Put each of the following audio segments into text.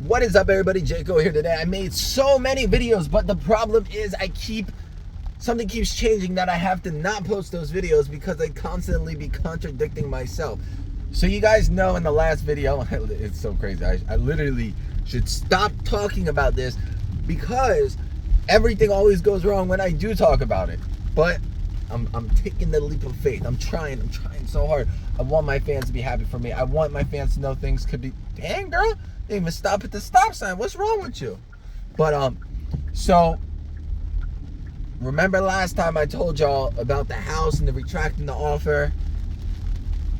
What is up, everybody? Jaco here today. I made so many videos, but the problem is something keeps changing that I have to not post those videos because I constantly be contradicting myself. So you guys know in the last video, it's so crazy. I literally should stop talking about this because everything always goes wrong when I do talk about it. But I'm taking the leap of faith. I'm trying so hard. I want my fans to be happy for me. I want my fans to know things could be, dang girl, they even stop at the stop sign. What's wrong with you? But so remember last time I told y'all about the house and the retracting the offer?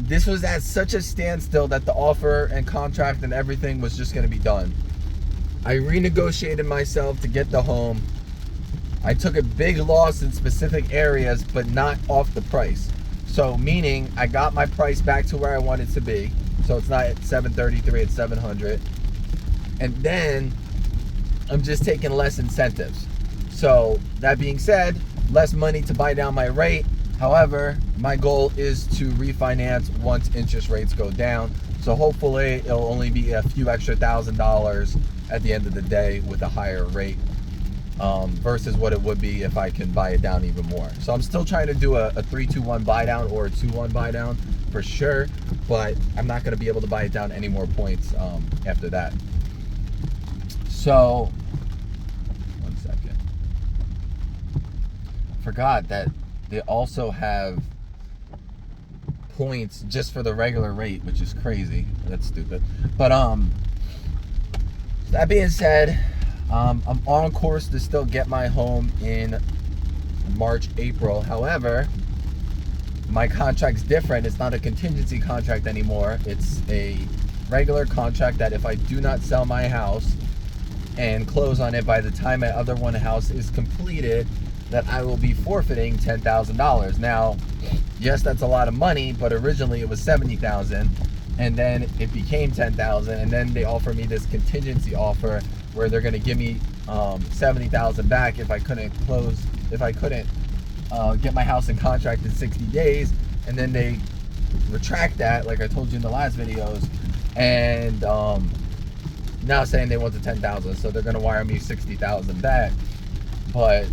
This was at such a standstill that the offer and contract and everything was just gonna be done. I renegotiated myself to get the home. I took a big loss in specific areas, but not off the price. So meaning I got my price back to where I want it to be. So it's not at 733, it's 700. And then I'm just taking less incentives. So that being said, less money to buy down my rate. However, my goal is to refinance once interest rates go down. So hopefully it'll only be a few extra $1,000 at the end of the day with a higher rate versus what it would be if I can buy it down even more. So I'm still trying to do a 3-2-1 buy down or a 2-1 buy down for sure, but I'm not going to be able to buy it down any more points after that. So, one second. Forgot that they also have points just for the regular rate, which is crazy. That's stupid. But that being said, I'm on course to still get my home in March, April. However, my contract's different. It's not a contingency contract anymore. It's a regular contract that if I do not sell my house and close on it by the time my other one house is completed, that I will be forfeiting $10,000. Now, yes, that's a lot of money, but originally it was $70,000, and then it became $10,000, and then they offer me this contingency offer where they're going to give me $70,000 back if I couldn't get my house in contract in 60 days, and then they retract that, like I told you in the last videos, and now saying they want the $10,000, so they're going to wire me $60,000 back. But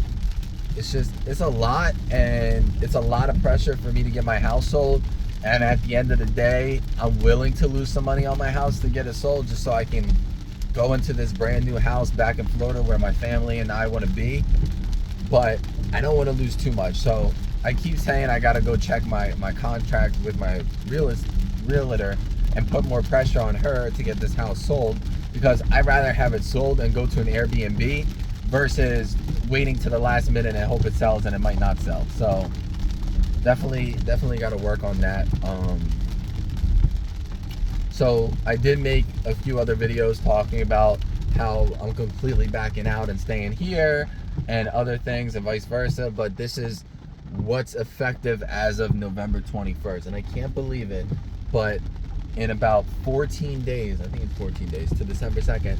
it's a lot, and it's a lot of pressure for me to get my house sold. And at the end of the day, I'm willing to lose some money on my house to get it sold just so I can go into this brand new house back in Florida where my family and I want to be. But I don't want to lose too much. So I keep saying I got to go check my contract with my realtor and put more pressure on her to get this house sold, because I'd rather have it sold and go to an Airbnb versus waiting to the last minute and hope it sells, and it might not sell. So definitely got to work on that. So I did make a few other videos talking about how I'm completely backing out and staying here and other things and vice versa, but this is what's effective as of November 21st, and I can't believe it, but in about 14 days, I think it's 14 days to December 2nd,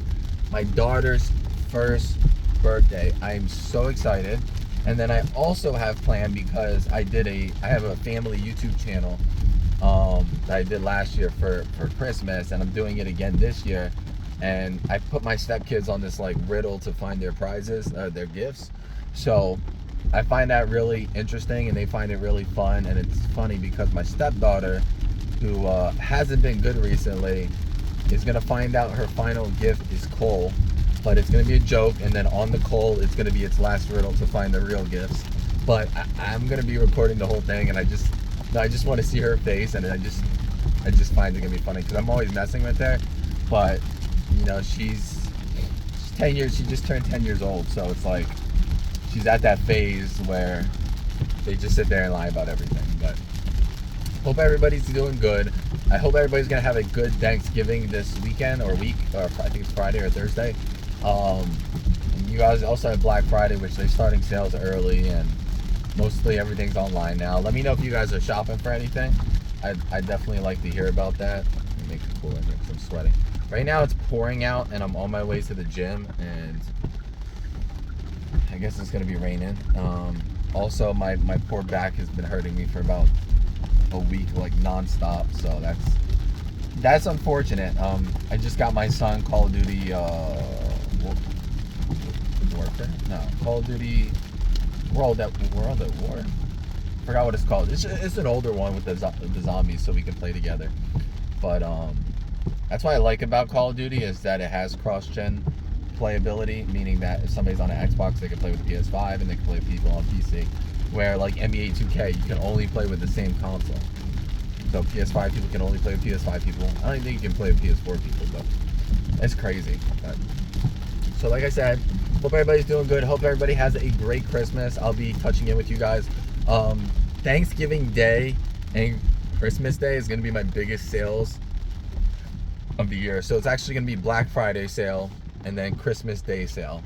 my daughter's first birthday. I'm so excited. And then I also have planned, because I have a family YouTube channel that I did last year for Christmas, and I'm doing it again this year, and I put my stepkids on this like riddle to find their prizes, their gifts. So I find that really interesting, and they find it really fun. And it's funny because my stepdaughter, who hasn't been good recently, is gonna find out her final gift is coal, but it's gonna be a joke, and then on the coal it's gonna be its last riddle to find the real gifts. But I'm gonna be recording the whole thing, and I just want to see her face, and I just find it gonna be funny because I'm always messing with her. But you know, she's 10 years. She just turned 10 years old, so it's like she's at that phase where they just sit there and lie about everything. But hope everybody's doing good. I hope everybody's gonna have a good Thanksgiving this weekend or week, or I think it's Friday or Thursday. You guys also have Black Friday, which they're starting sales early, and mostly everything's online now. Let me know if you guys are shopping for anything. I definitely like to hear about that. Let me make it cool in here because I'm sweating. Right now it's pouring out, and I'm on my way to the gym, and I guess it's gonna be raining. Also, my poor back has been hurting me for about a week, like non-stop, so that's unfortunate. I just got my son Call of Duty Warfare. No, Call of Duty World at War. Forgot what it's called. It's an older one with the zombies, so we can play together. But that's what I like about Call of Duty is that it has cross-gen playability, meaning that if somebody's on an Xbox, they can play with PS5 and they can play with people on PC. Where like NBA 2K, you can only play with the same console. So PS5 people can only play with PS5 people. I don't even think you can play with PS4 people, but it's crazy. But, so like I said, hope everybody's doing good. Hope everybody has a great Christmas. I'll be touching in with you guys. Thanksgiving Day and Christmas Day is going to be my biggest sales of the year. So it's actually going to be Black Friday sale and then Christmas Day sale.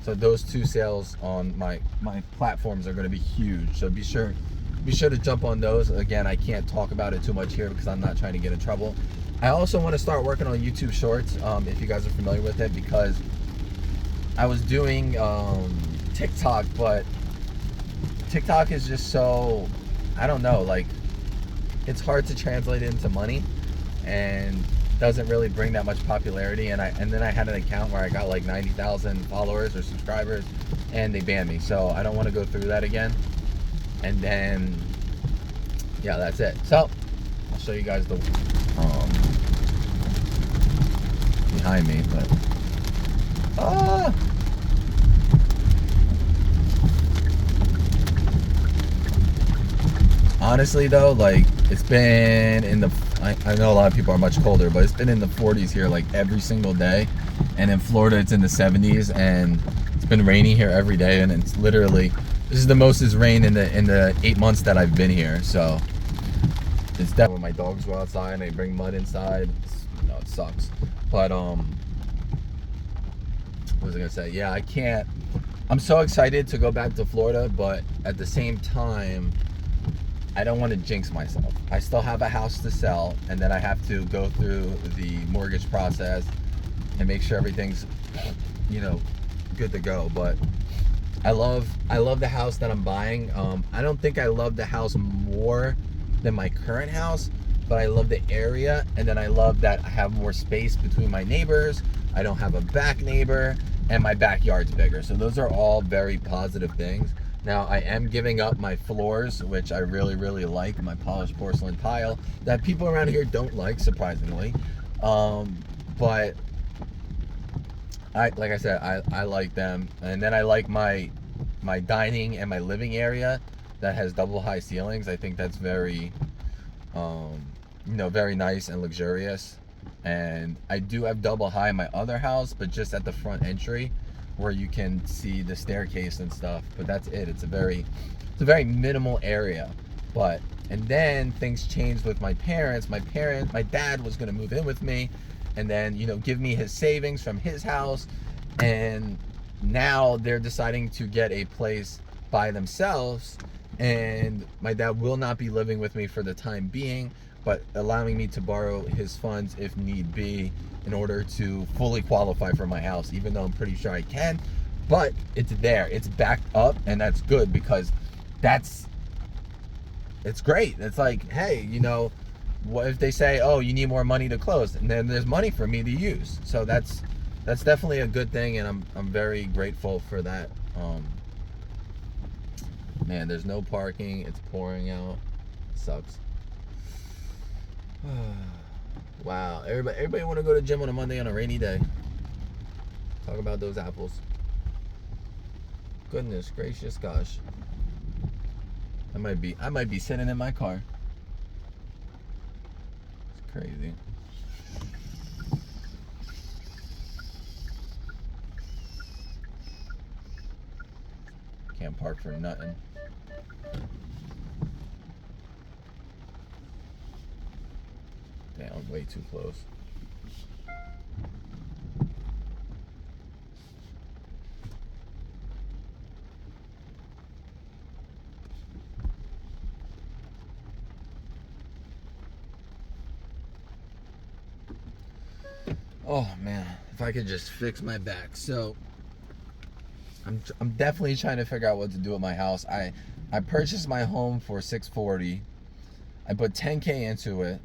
So those two sales on my platforms are going to be huge. So be sure to jump on those. Again, I can't talk about it too much here because I'm not trying to get in trouble. I also want to start working on YouTube Shorts, if you guys are familiar with it, because I was doing TikTok, but TikTok is just so, I don't know, like it's hard to translate into money and doesn't really bring that much popularity. And then I had an account where I got like 90,000 followers or subscribers and they banned me. So I don't want to go through that again. And then, yeah, that's it. So I'll show you guys the behind me, but honestly though, like it's been in the, I know a lot of people are much colder, but it's been in the 40s here like every single day. And in Florida it's in the 70s and it's been raining here every day, and it's literally, this is the most it's rained in the 8 months that I've been here. So it's definitely, when my dogs go outside and they bring mud inside, it sucks. But what was I gonna say? Yeah, I can't, I'm so excited to go back to Florida, but at the same time I don't want to jinx myself. I still have a house to sell, and then I have to go through the mortgage process and make sure everything's, good to go. But I love the house that I'm buying. I don't think I love the house more than my current house, but I love the area, and then I love that I have more space between my neighbors. I don't have a back neighbor, and my backyard's bigger. So those are all very positive things. Now I am giving up my floors, which I really, really like, my polished porcelain tile that people around here don't like, surprisingly. But like I said, I like them. And then I like my dining and my living area that has double high ceilings. I think that's very, very nice and luxurious. And I do have double high in my other house, but just at the front entry, where you can see the staircase and stuff, but that's it. It's a very minimal area. And then things changed with my parents. My dad was going to move in with me and then give me his savings from his house, and now they're deciding to get a place by themselves, and my dad will not be living with me for the time being, but allowing me to borrow his funds if need be in order to fully qualify for my house, even though I'm pretty sure I can. But it's there, it's backed up, and that's good, because it's great. It's like, hey, what if they say, oh, you need more money to close, and then there's money for me to use. So that's definitely a good thing, and I'm very grateful for that. Man, there's no parking, it's pouring out, it sucks. Wow, everybody want to go to the gym on a Monday on a rainy day. Talk about those apples. Goodness gracious, gosh. I might be sitting in my car. It's crazy. Can't park for nothing. Damn, way too close. Oh man, if I could just fix my back. So I'm definitely trying to figure out what to do with my house. I purchased my home for $640. I put $10K into it.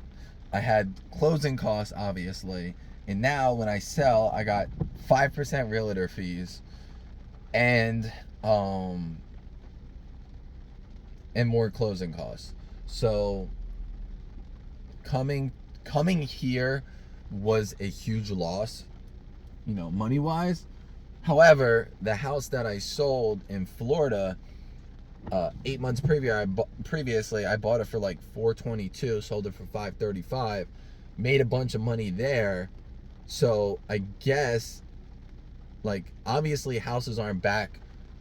I had closing costs, obviously, and now when I sell, I got 5% realtor fees, and more closing costs. So coming here was a huge loss, money wise. However, the house that I sold in Florida 8 months previously, I bought it for like $422, sold it for $535, made a bunch of money there. So I guess, like, obviously houses aren't back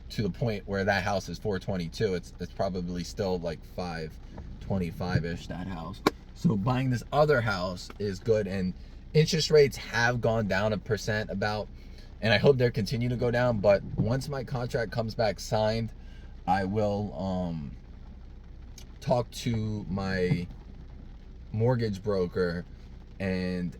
to the point where that house is $422. It's probably still like $525-ish, that house. So buying this other house is good, and interest rates have gone down 1% about, and I hope they'll continue to go down. But once my contract comes back signed, I will talk to my mortgage broker and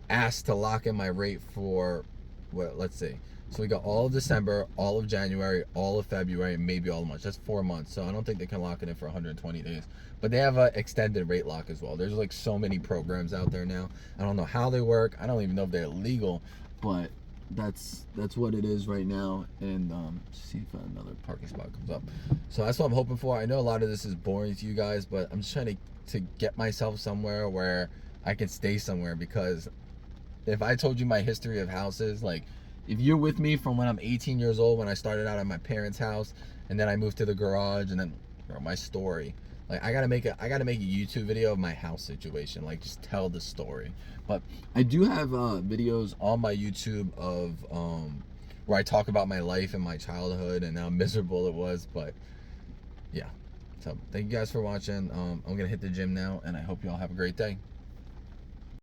ask to lock in my rate for, let's see. So we got all of December, all of January, all of February, maybe all of March. That's 4 months. So I don't think they can lock it in for 120 days. But they have an extended rate lock as well. There's like so many programs out there now. I don't know how they work. I don't even know if they're legal, but that's what it is right now. And see if another parking spot comes up. So that's what I'm hoping for. I know a lot of this is boring to you guys, but I'm just trying to get myself somewhere where I can stay somewhere, because if I told you my history of houses, like, if you're with me from when I'm 18 years old, when I started out at my parents' house, and then I moved to the garage, and then my story, like, I gotta make a YouTube video of my house situation, like, just tell the story. But I do have videos on my YouTube of where I talk about my life and my childhood and how miserable it was. But yeah, so thank you guys for watching. I'm gonna hit the gym now, and I hope you all have a great day.